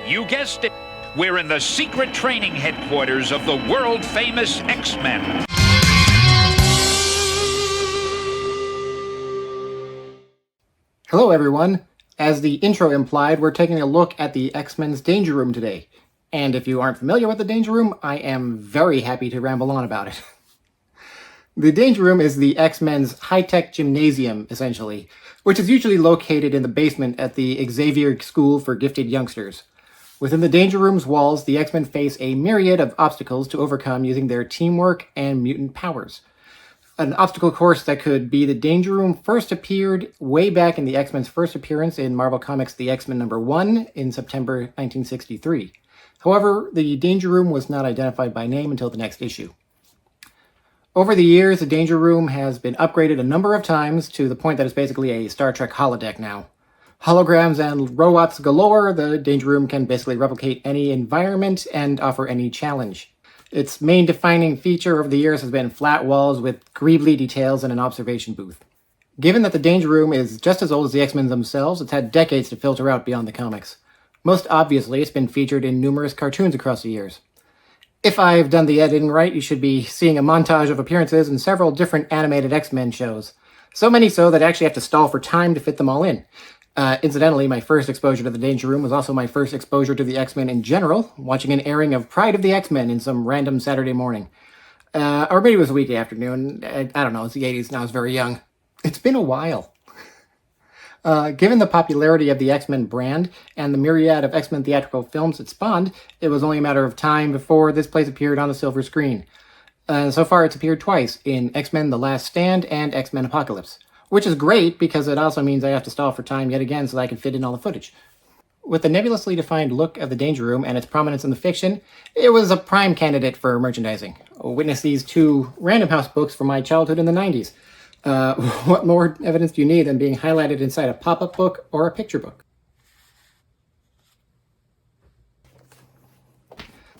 You guessed it. We're in the secret training headquarters of the world-famous X-Men. Hello everyone. As the intro implied, we're taking a look at the X-Men's Danger Room today. And if you aren't familiar with the Danger Room, I am very happy to ramble on about it. The Danger Room is the X-Men's high-tech gymnasium, essentially, which is usually located in the basement at the Xavier School for Gifted Youngsters. Within the Danger Room's walls, the X-Men face a myriad of obstacles to overcome using their teamwork and mutant powers. An obstacle course that could be the Danger Room first appeared way back in the X-Men's first appearance in Marvel Comics' The X-Men #1 in September 1963. However, the Danger Room was not identified by name until the next issue. Over the years, the Danger Room has been upgraded a number of times to the point that it's basically a Star Trek holodeck now. Holograms and robots galore, the Danger Room can basically replicate any environment and offer any challenge. Its main defining feature over the years has been flat walls with greebly details and an observation booth. Given that the Danger Room is just as old as the X-Men themselves, it's had decades to filter out beyond the comics. Most obviously, it's been featured in numerous cartoons across the years. If I've done the editing right, you should be seeing a montage of appearances in several different animated X-Men shows. So many so that I actually have to stall for time to fit them all in. Incidentally, my first exposure to the Danger Room was also my first exposure to the X-Men in general, watching an airing of Pride of the X-Men in some random Saturday morning. Or maybe it was a weekday afternoon. I don't know, it's the 80s and I was very young. It's been a while. Given the popularity of the X-Men brand and the myriad of X-Men theatrical films it spawned, it was only a matter of time before this place appeared on the silver screen. So far it's appeared twice, in X-Men The Last Stand and X-Men Apocalypse. Which is great, because it also means I have to stall for time yet again so that I can fit in all the footage. With the nebulously defined look of the Danger Room and its prominence in the fiction, it was a prime candidate for merchandising. Witness these two Random House books from my childhood in the 90s. What more evidence do you need than being highlighted inside a pop-up book or a picture book?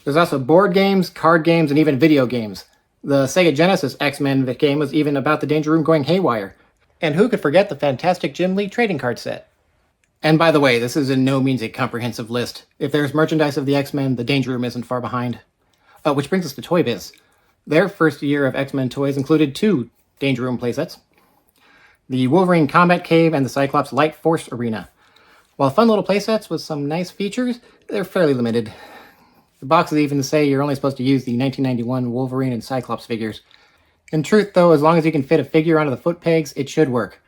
There's also board games, card games, and even video games. The Sega Genesis X-Men game was even about the Danger Room going haywire. And who could forget the fantastic Jim Lee trading card set? And by the way, this is in no means a comprehensive list. If there's merchandise of the X-Men, the Danger Room isn't far behind. Which brings us to Toy Biz. Their first year of X-Men toys included 2 Danger Room playsets. The Wolverine Combat Cave and the Cyclops Light Force Arena. While fun little playsets with some nice features, they're fairly limited. The boxes even say you're only supposed to use the 1991 Wolverine and Cyclops figures. In truth, though, as long as you can fit a figure onto the foot pegs, it should work.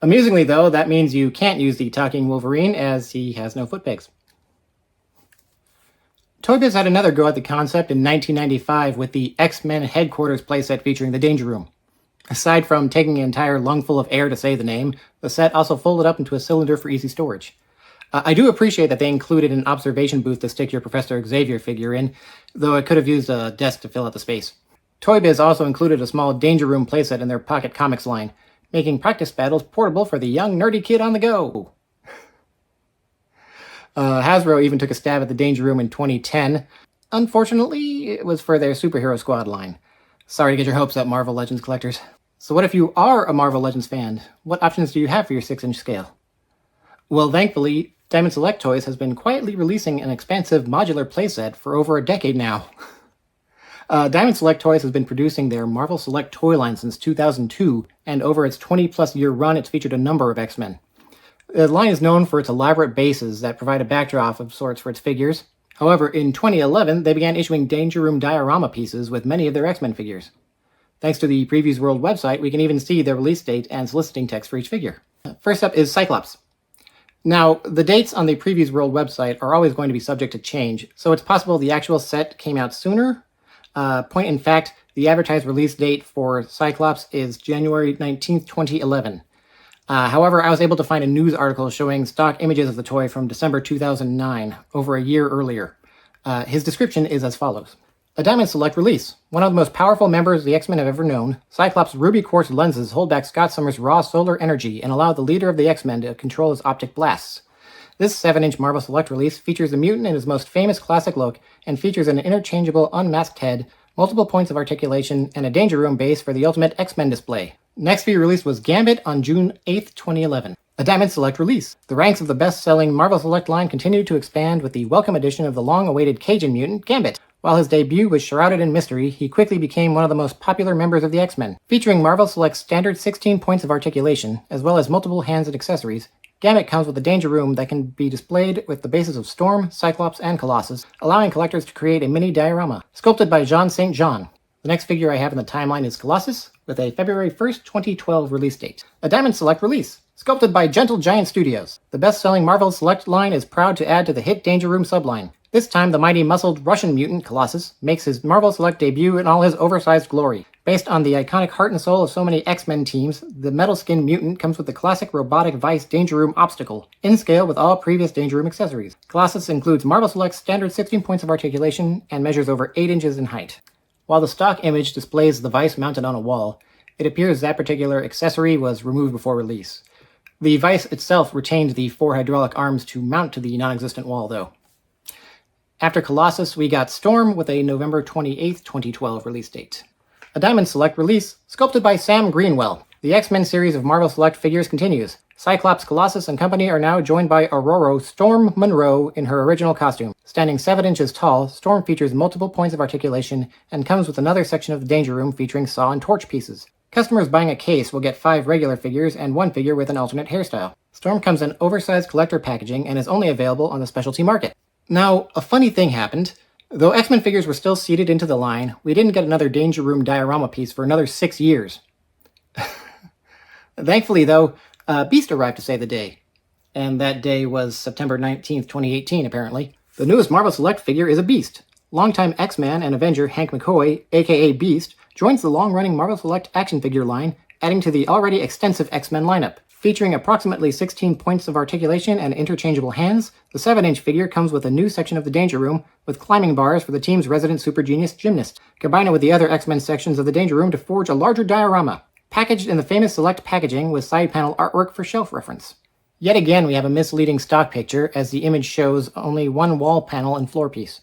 Amusingly, though, that means you can't use the talking Wolverine, as he has no foot pegs. Toy Biz had another go at the concept in 1995 with the X-Men Headquarters playset featuring the Danger Room. Aside from taking an entire lungful of air to say the name, the set also folded up into a cylinder for easy storage. I do appreciate that they included an observation booth to stick your Professor Xavier figure in, though it could have used a desk to fill out the space. Toy Biz also included a small Danger Room playset in their Pocket Comics line, making practice battles portable for the young nerdy kid on the go. Hasbro even took a stab at the Danger Room in 2010. Unfortunately, it was for their Superhero Squad line. Sorry to get your hopes up, Marvel Legends collectors. So what if you are a Marvel Legends fan? What options do you have for your 6-inch scale? Well, thankfully, Diamond Select Toys has been quietly releasing an expansive modular playset for over a decade now. Diamond Select Toys has been producing their Marvel Select toy line since 2002, and over its 20-plus year run, it's featured a number of X-Men. The line is known for its elaborate bases that provide a backdrop of sorts for its figures. However, in 2011, they began issuing Danger Room diorama pieces with many of their X-Men figures. Thanks to the Previews World website, we can even see their release date and soliciting text for each figure. First up is Cyclops. Now, the dates on the Previews World website are always going to be subject to change, so it's possible the actual set came out sooner. Point in fact, the advertised release date for Cyclops is January 19th, 2011. However, I was able to find a news article showing stock images of the toy from December 2009, over a year earlier. His description is as follows. A Diamond Select release. One of the most powerful members the X-Men have ever known, Cyclops' ruby quartz lenses hold back Scott Summers' raw solar energy and allow the leader of the X-Men to control his optic blasts. This 7-inch Marvel Select release features the mutant in his most famous classic look and features an interchangeable unmasked head, multiple points of articulation, and a Danger Room base for the ultimate X-Men display. Next to be released was Gambit on June 8th, 2011. A Diamond Select release. The ranks of the best-selling Marvel Select line continued to expand with the welcome addition of the long-awaited Cajun mutant, Gambit. While his debut was shrouded in mystery, he quickly became one of the most popular members of the X-Men. Featuring Marvel Select's standard 16 points of articulation, as well as multiple hands and accessories, Gambit comes with a Danger Room that can be displayed with the bases of Storm, Cyclops, and Colossus, allowing collectors to create a mini diorama. Sculpted by Jean St. John. The next figure I have in the timeline is Colossus, with a February 1st, 2012 release date. A Diamond Select release. Sculpted by Gentle Giant Studios. The best-selling Marvel Select line is proud to add to the hit Danger Room subline. This time, the mighty muscled Russian mutant, Colossus, makes his Marvel Select debut in all his oversized glory. Based on the iconic heart and soul of so many X-Men teams, the metal-skinned mutant comes with the classic robotic vice Danger Room obstacle, in scale with all previous Danger Room accessories. Colossus includes Marvel Select's standard 16 points of articulation and measures over 8 inches in height. While the stock image displays the vice mounted on a wall, it appears that particular accessory was removed before release. The vice itself retained the 4 hydraulic arms to mount to the non-existent wall, though. After Colossus, we got Storm with a November 28th, 2012 release date. A Diamond Select release, sculpted by Sam Greenwell. The X-Men series of Marvel Select figures continues. Cyclops, Colossus, and company are now joined by Aurora Storm Monroe in her original costume. Standing 7 inches tall, Storm features multiple points of articulation and comes with another section of the Danger Room featuring saw and torch pieces. Customers buying a case will get 5 regular figures and 1 figure with an alternate hairstyle. Storm comes in oversized collector packaging and is only available on the specialty market. Now, a funny thing happened. Though X-Men figures were still seeded into the line, we didn't get another Danger Room diorama piece for another 6 years. Thankfully, though, Beast arrived to save the day. And that day was September 19th, 2018, apparently. The newest Marvel Select figure is a Beast. Longtime X-Man and Avenger Hank McCoy, aka Beast, joins the long-running Marvel Select action figure line, adding to the already extensive X-Men lineup. Featuring approximately 16 points of articulation and interchangeable hands, the 7-inch figure comes with a new section of the Danger Room with climbing bars for the team's resident super genius gymnast. Combine it with the other X-Men sections of the Danger Room to forge a larger diorama, packaged in the famous Select packaging with side panel artwork for shelf reference. Yet again, we have a misleading stock picture, as the image shows only one wall panel and floor piece.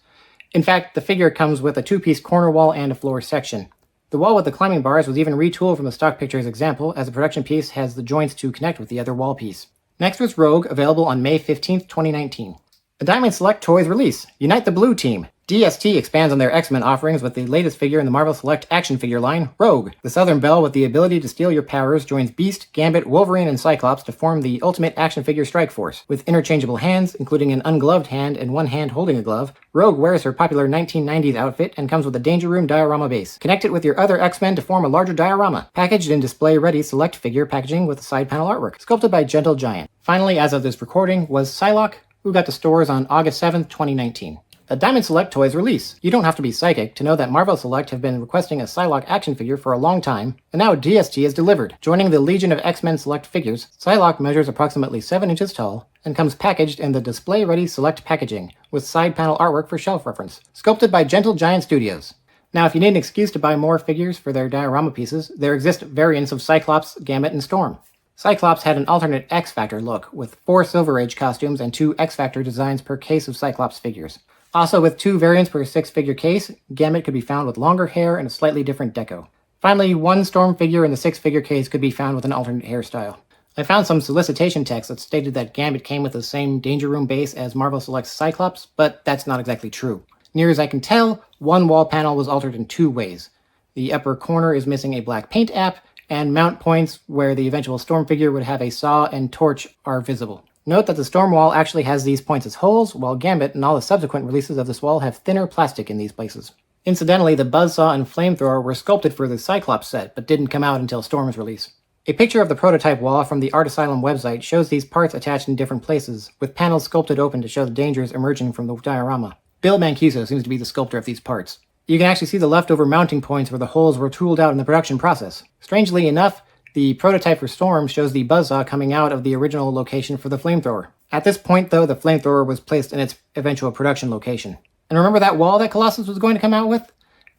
In fact, the figure comes with a 2-piece corner wall and a floor section. The wall with the climbing bars was even retooled from the stock picture's example, as the production piece has the joints to connect with the other wall piece. Next was Rogue, available on May 15th, 2019. A Diamond Select Toys release, Unite the Blue Team. DST expands on their X-Men offerings with the latest figure in the Marvel Select action figure line, Rogue. The Southern Belle with the ability to steal your powers joins Beast, Gambit, Wolverine, and Cyclops to form the ultimate action figure strike force. With interchangeable hands, including an ungloved hand and one hand holding a glove, Rogue wears her popular 1990s outfit and comes with a Danger Room diorama base. Connect it with your other X-Men to form a larger diorama, packaged in display-ready Select figure packaging with side panel artwork, sculpted by Gentle Giant. Finally, as of this recording, was Psylocke, who got to stores on August 7th, 2019. A Diamond Select Toys release. You don't have to be psychic to know that Marvel Select have been requesting a Psylocke action figure for a long time, and now DST is delivered. Joining the Legion of X-Men Select figures, Psylocke measures approximately 7 inches tall and comes packaged in the display-ready Select packaging, with side panel artwork for shelf reference. Sculpted by Gentle Giant Studios. Now, if you need an excuse to buy more figures for their diorama pieces, there exist variants of Cyclops, Gambit, and Storm. Cyclops had an alternate X-Factor look, with 4 Silver Age costumes and 2 X-Factor designs per case of Cyclops figures. Also, with 2 variants per 6-figure case, Gambit could be found with longer hair and a slightly different deco. Finally, 1 Storm figure in the 6-figure case could be found with an alternate hairstyle. I found some solicitation text that stated that Gambit came with the same Danger Room base as Marvel Select's Cyclops, but that's not exactly true. Near as I can tell, one wall panel was altered in 2 ways. The upper corner is missing a black paint app, and mount points where the eventual Storm figure would have a saw and torch are visible. Note that the Storm wall actually has these points as holes, while Gambit and all the subsequent releases of this wall have thinner plastic in these places. Incidentally, the buzzsaw and flamethrower were sculpted for the Cyclops set, but didn't come out until Storm's release. A picture of the prototype wall from the Art Asylum website shows these parts attached in different places, with panels sculpted open to show the dangers emerging from the diorama. Bill Mancuso seems to be the sculptor of these parts. You can actually see the leftover mounting points where the holes were tooled out in the production process. Strangely enough, the prototype for Storm shows the buzzsaw coming out of the original location for the flamethrower. At this point, though, the flamethrower was placed in its eventual production location. And remember that wall that Colossus was going to come out with?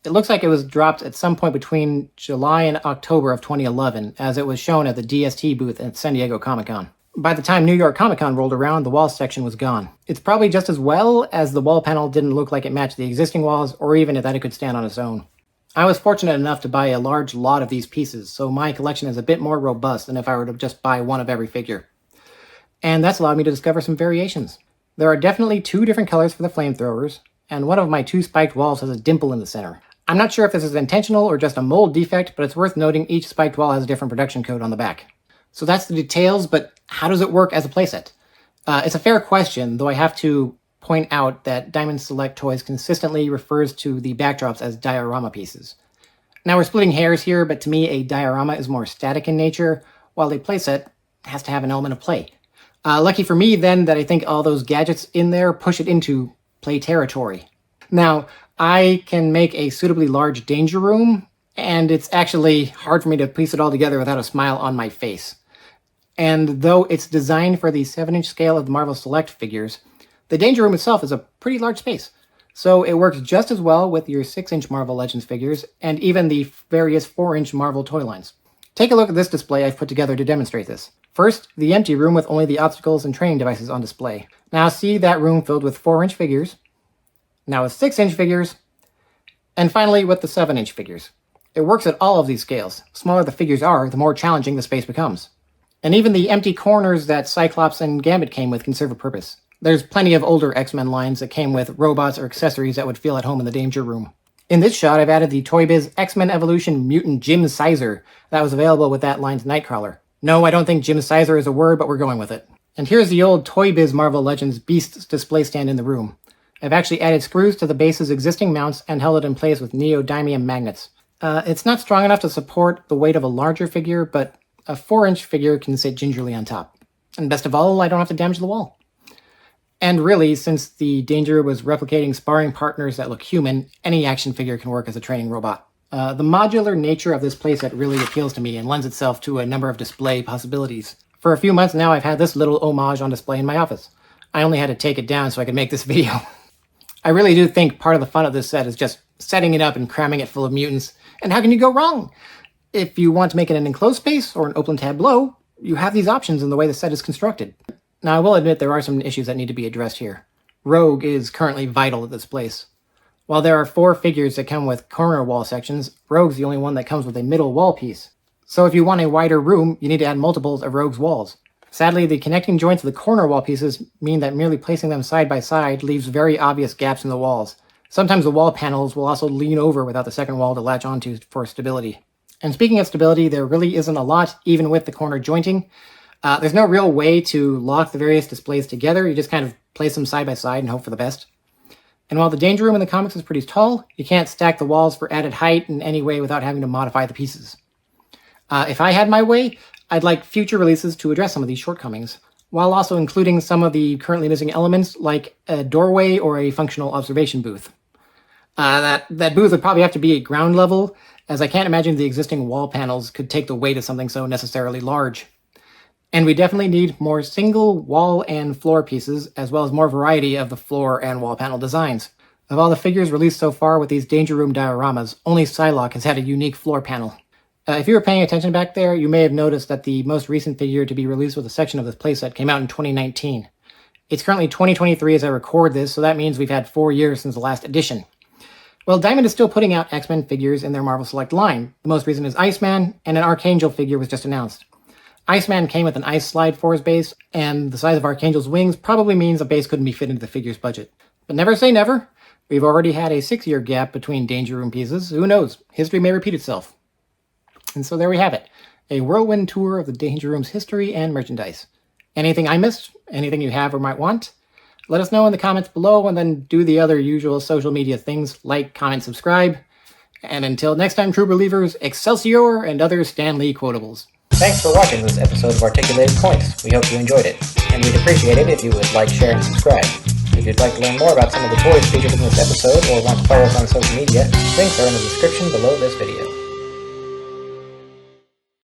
It looks like it was dropped at some point between July and October of 2011, as it was shown at the DST booth at San Diego Comic-Con. By the time New York Comic-Con rolled around, the wall section was gone. It's probably just as well, as the wall panel didn't look like it matched the existing walls, or even that it could stand on its own. I was fortunate enough to buy a large lot of these pieces, so my collection is a bit more robust than if I were to just buy one of every figure. and that's allowed me to discover some variations. There are definitely 2 different colors for the flamethrowers, and one of my 2 spiked walls has a dimple in the center. I'm not sure if this is intentional or just a mold defect, but it's worth noting each spiked wall has a different production code on the back. So that's the details, but how does it work as a playset? It's a fair question, though I have to point out that Diamond Select Toys consistently refers to the backdrops as diorama pieces. Now we're splitting hairs here, but to me a diorama is more static in nature, while a playset has to have an element of play. Lucky for me then that I think all those gadgets in there push it into play territory. Now, I can make a suitably large danger room, and it's actually hard for me to piece it all together without a smile on my face. And though it's designed for the 7-inch scale of the Marvel Select figures, the danger room itself is a pretty large space. So it works just as well with your 6-inch Marvel Legends figures, and even the various 4-inch Marvel toy lines. Take a look at this display I've put together to demonstrate this. First, the empty room with only the obstacles and training devices on display. Now see that room filled with 4-inch figures, now with 6-inch figures, and finally with the 7-inch figures. It works at all of these scales. The smaller the figures are, the more challenging the space becomes. And even the empty corners that Cyclops and Gambit came with can serve a purpose. There's plenty of older X-Men lines that came with robots or accessories that would feel at home in the danger room. In this shot, I've added the Toy Biz X-Men Evolution Mutant Jim Sizer that was available with that line's Nightcrawler. No, I don't think Jim Sizer is a word, but we're going with it. And here's the old Toy Biz Marvel Legends Beasts display stand in the room. I've actually added screws to the base's existing mounts and held it in place with neodymium magnets. It's not strong enough to support the weight of a larger figure, but a 4-inch figure can sit gingerly on top. And best of all, I don't have to damage the wall. And really, since the danger was replicating sparring partners that look human, any action figure can work as a training robot. The modular nature of this playset really appeals to me and lends itself to a number of display possibilities. For a few months now, I've had this little homage on display in my office. I only had to take it down so I could make this video. I really do think part of the fun of this set is just setting it up and cramming it full of mutants. And how can you go wrong? If you want to make it an enclosed space or an open tableau, you have these options in the way the set is constructed. Now, I will admit there are some issues that need to be addressed here. Rogue is currently vital at this place. While there are 4 figures that come with corner wall sections, Rogue's the only one that comes with a middle wall piece. So if you want a wider room, you need to add multiples of Rogue's walls. Sadly, the connecting joints of the corner wall pieces mean that merely placing them side by side leaves very obvious gaps in the walls. Sometimes the wall panels will also lean over without the second wall to latch onto for stability. And speaking of stability, there really isn't a lot, even with the corner jointing. There's no real way to lock the various displays together. You just kind of place them side by side and hope for the best. And while the danger room in the comics is pretty tall, you can't stack the walls for added height in any way without having to modify the pieces. If I had my way, I'd like future releases to address some of these shortcomings, while also including some of the currently missing elements like a doorway or a functional observation booth. That booth would probably have to be at ground level, as I can't imagine the existing wall panels could take the weight of something so necessarily large. And we definitely need more single wall and floor pieces, as well as more variety of the floor and wall panel designs. Of all the figures released so far with these Danger Room dioramas, only Psylocke has had a unique floor panel. If you were paying attention back there, you may have noticed that the most recent figure to be released with a section of this playset came out in 2019. It's currently 2023 as I record this, so that means we've had 4 years since the last edition. Well, Diamond is still putting out X-Men figures in their Marvel Select line. The most recent is Iceman, and an Archangel figure was just announced. Iceman came with an ice slide for his base, and the size of Archangel's wings probably means a base couldn't be fit into the figure's budget. But never say never. We've already had a 6-year gap between Danger Room pieces. Who knows? History may repeat itself. And so there we have it. A whirlwind tour of the Danger Room's history and merchandise. Anything I missed? Anything you have or might want? Let us know in the comments below, and then do the other usual social media things like, comment, subscribe. And until next time, true believers, Excelsior and other Stan Lee quotables. Thanks for watching this episode of Articulated Points. We hope you enjoyed it. And we'd appreciate it if you would like, share, and subscribe. If you'd like to learn more about some of the toys featured in this episode or want to follow us on social media, links are in the description below this video.